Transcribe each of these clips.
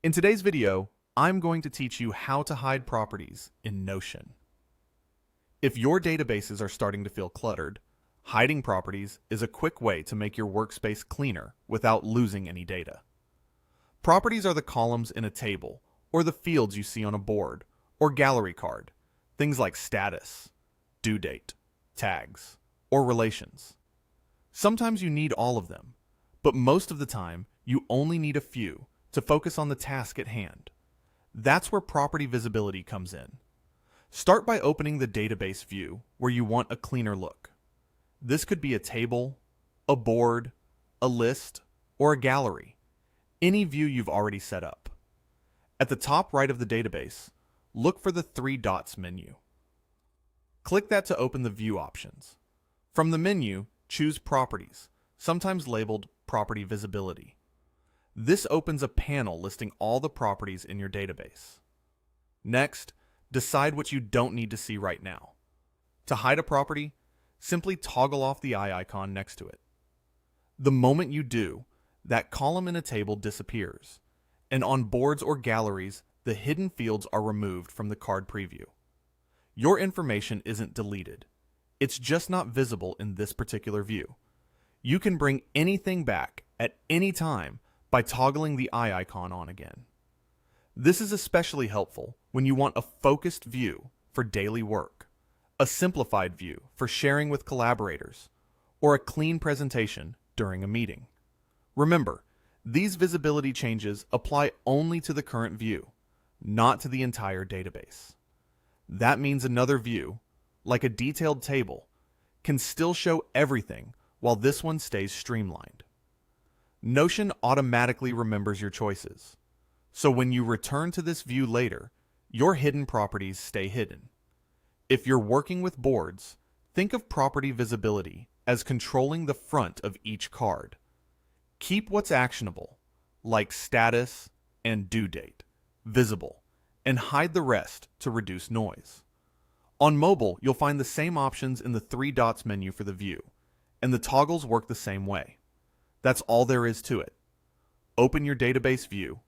In today's video, I'm going to teach you how to hide properties in Notion. If your databases are starting to feel cluttered, hiding properties is a quick way to make your workspace cleaner without losing any data. Properties are the columns in a table, or the fields you see on a board or gallery card, things like status, due date, tags, or relations. Sometimes you need all of them, but most of the time you only need a few to focus on the task at hand. That's where property visibility comes in. Start by opening the database view where you want a cleaner look. This could be a table, a board, a list, or a gallery. Any view you've already set up. At the top right of the database, look for the three dots menu. Click that to open the view options. From the menu, choose Properties, sometimes labeled Property Visibility. This opens a panel listing all the properties in your database. Next, decide what you don't need to see right now. To hide a property, simply toggle off the eye icon next to it. The moment you do, that column in a table disappears, and on boards or galleries, the hidden fields are removed from the card preview. Your information isn't deleted. It's just not visible in this particular view. You can bring anything back at any time by toggling the eye icon on again. This is especially helpful when you want a focused view for daily work, a simplified view for sharing with collaborators, or a clean presentation during a meeting. Remember, these visibility changes apply only to the current view, not to the entire database. That means another view, like a detailed table, can still show everything while this one stays streamlined. Notion automatically remembers your choices, so when you return to this view later, your hidden properties stay hidden. If you're working with boards, think of property visibility as controlling the front of each card. Keep what's actionable, like status and due date, visible, and hide the rest to reduce noise. On mobile, you'll find the same options in the three dots menu for the view, and the toggles work the same way. That's all there is to it. Open your database view,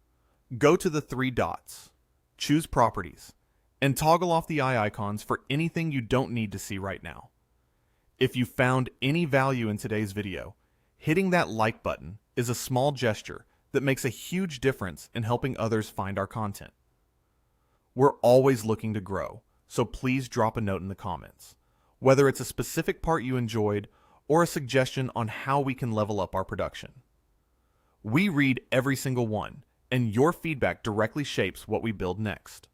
go to the three dots, choose Properties, and toggle off the eye icons for anything you don't need to see right now. If you found any value in today's video, hitting that like button is a small gesture that makes a huge difference in helping others find our content. We're always looking to grow, so please drop a note in the comments, whether it's a specific part you enjoyed or a suggestion on how we can level up our production. We read every single one, and your feedback directly shapes what we build next.